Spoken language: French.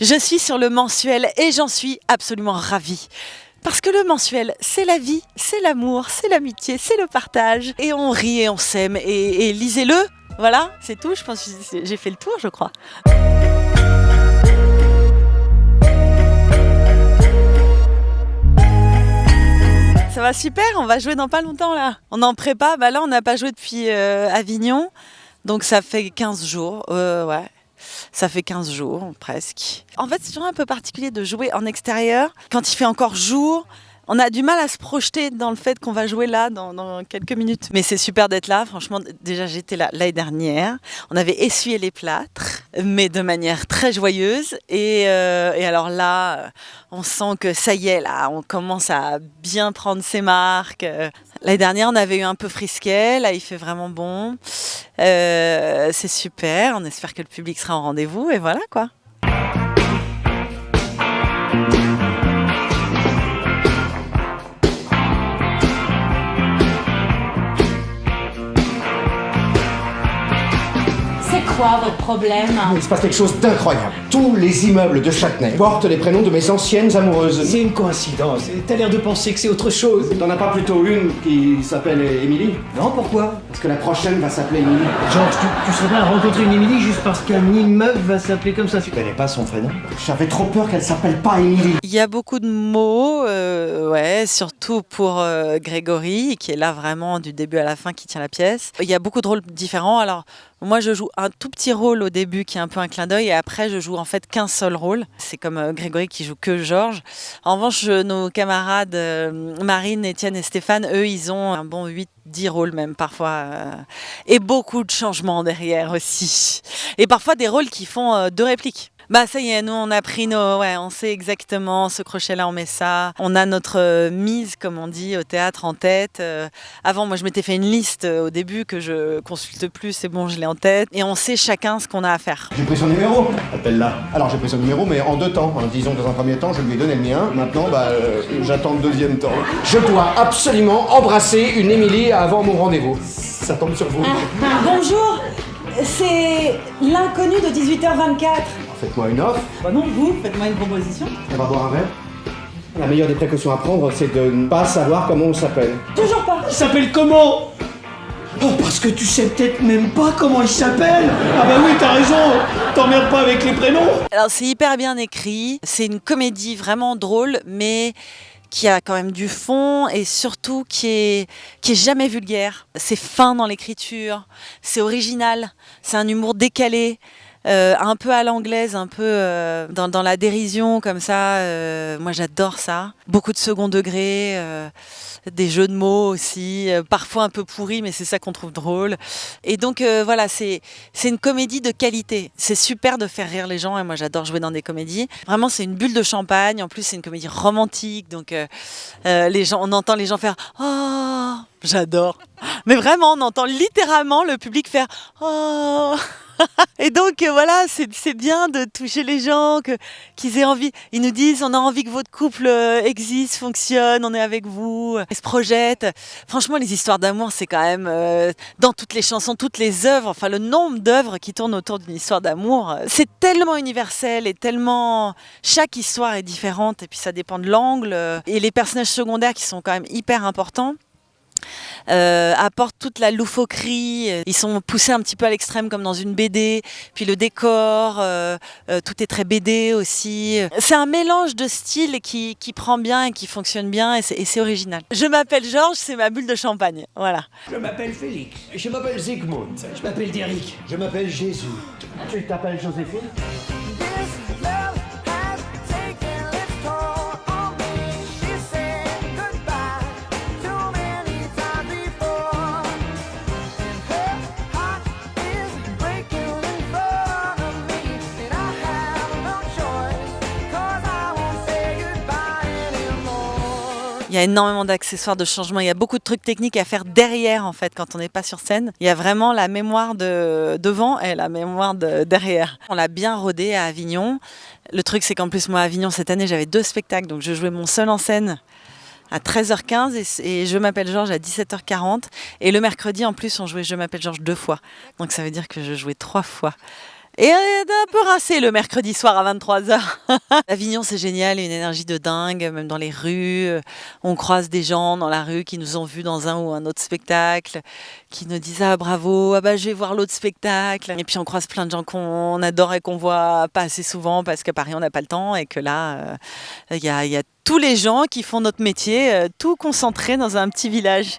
Je suis sur le mensuel et j'en suis absolument ravie. Parce que le mensuel, c'est la vie, c'est l'amour, c'est l'amitié, c'est le partage. Et on rit et on s'aime et lisez-le. Voilà, c'est tout. Je pense que j'ai fait le tour, je crois. Ça va super, on va jouer dans pas longtemps là. On est en prépa, là on n'a pas joué depuis Avignon. Donc ça fait 15 jours, ouais. Ça fait 15 jours, presque. En fait, c'est toujours un peu particulier de jouer en extérieur. Quand il fait encore jour, on a du mal à se projeter dans le fait qu'on va jouer là dans quelques minutes. Mais c'est super d'être là. Franchement, déjà, j'étais là l'année dernière. On avait essuyé les plâtres, mais de manière très joyeuse. Et alors là, on sent que ça y est, là, on commence à bien prendre ses marques. L'année dernière, on avait eu un peu frisquet. Là, il fait vraiment bon. C'est super. On espère que le public sera au rendez-vous. Et voilà, quoi. Quoi votre problème? Il se passe quelque chose d'incroyable. Tous les immeubles de Châtenay portent les prénoms de mes anciennes amoureuses. C'est une coïncidence. T'as l'air de penser que c'est autre chose. T'en as pas plutôt une qui s'appelle Émilie? Non, pourquoi? Parce que la prochaine va s'appeler Émilie. Genre, tu serais prêt à rencontrer une Émilie juste parce qu'un immeuble va s'appeler comme ça? Tu connais pas son prénom? J'avais trop peur qu'elle s'appelle pas Émilie. Il y a beaucoup de mots, ouais, surtout pour Grégory, qui est là vraiment du début à la fin, qui tient la pièce. Il y a beaucoup de rôles différents. Alors, moi, je joue un tout petit rôle au début qui est un peu un clin d'œil et après, je joue en fait qu'un seul rôle. C'est comme Grégory qui joue que Georges. En revanche, nos camarades Marine, Étienne et Stéphane, eux, ils ont un bon 8-10 rôles même parfois. Et beaucoup de changements derrière aussi. Et parfois des rôles qui font 2 répliques. Ça y est, nous on a pris on sait exactement ce crochet-là, on met ça. On a notre mise, comme on dit, au théâtre en tête. Avant, moi je m'étais fait une liste au début que je consulte plus, c'est bon, je l'ai en tête. Et on sait chacun ce qu'on a à faire. J'ai pris son numéro. Appelle-la. Alors j'ai pris son numéro, mais en 2 temps. Disons que dans un premier temps, je lui ai donné le mien. Maintenant, j'attends le 2e temps. Je dois absolument embrasser une Émilie avant mon rendez-vous. Ça tombe sur vous. Bonjour, c'est l'inconnu de 18h24. Faites-moi une offre. Non, vous, faites-moi une proposition. On va boire un verre. La meilleure des précautions à prendre, c'est de ne pas savoir comment on s'appelle. Toujours pas. Il s'appelle comment? Oh, parce que tu sais peut-être même pas comment il s'appelle. Ah bah oui, t'as raison. T'emmerdes pas avec les prénoms. Alors c'est hyper bien écrit. C'est une comédie vraiment drôle, mais qui a quand même du fond et surtout qui est jamais vulgaire. C'est fin dans l'écriture, c'est original, c'est un humour décalé. Un peu à l'anglaise, un peu dans la dérision comme ça. Moi j'adore ça. Beaucoup de second degré, des jeux de mots aussi, parfois un peu pourris, mais c'est ça qu'on trouve drôle. Et donc voilà, c'est une comédie de qualité. C'est super de faire rire les gens et moi j'adore jouer dans des comédies. Vraiment c'est une bulle de champagne. En plus c'est une comédie romantique, donc on entend les gens faire « Oh !» J'adore. Mais vraiment, on entend littéralement le public faire « Oh !» Et donc voilà, c'est bien de toucher les gens, qu'ils aient envie. Ils nous disent on a envie que votre couple existe, fonctionne, on est avec vous, et se projette. Franchement, les histoires d'amour, c'est quand même dans toutes les chansons, toutes les œuvres, enfin le nombre d'œuvres qui tournent autour d'une histoire d'amour, c'est tellement universel et tellement chaque histoire est différente et puis ça dépend de l'angle et les personnages secondaires qui sont quand même hyper importants. Apportent toute la loufoquerie. Ils sont poussés un petit peu à l'extrême comme dans une BD. Puis le décor, tout est très BD aussi. C'est un mélange de styles qui prend bien et qui fonctionne bien et c'est original. Je m'appelle Georges, c'est ma bulle de champagne. Voilà. Je m'appelle Félix. Je m'appelle Zygmunt. Je m'appelle Derrick. Je m'appelle Jésus. Tu t'appelles Joséphine? Il y a énormément d'accessoires, de changements. Il y a beaucoup de trucs techniques à faire derrière, en fait, quand on n'est pas sur scène. Il y a vraiment la mémoire de devant et la mémoire de derrière. On l'a bien rodé à Avignon. Le truc, c'est qu'en plus, moi, à Avignon, cette année, j'avais 2 spectacles. Donc, je jouais mon seul en scène à 13h15 et Je m'appelle Georges à 17h40. Et le mercredi, en plus, on jouait Je m'appelle Georges 2 fois. Donc, ça veut dire que je jouais 3 fois. Et on est un peu rincé le mercredi soir à 23h. Avignon, c'est génial, il y a une énergie de dingue, même dans les rues. On croise des gens dans la rue qui nous ont vus dans un ou un autre spectacle, qui nous disent ah bravo, ah bah je vais voir l'autre spectacle. Et puis on croise plein de gens qu'on adore et qu'on voit pas assez souvent parce qu'à Paris on n'a pas le temps et que là il y a tous les gens qui font notre métier, tout concentré dans un petit village.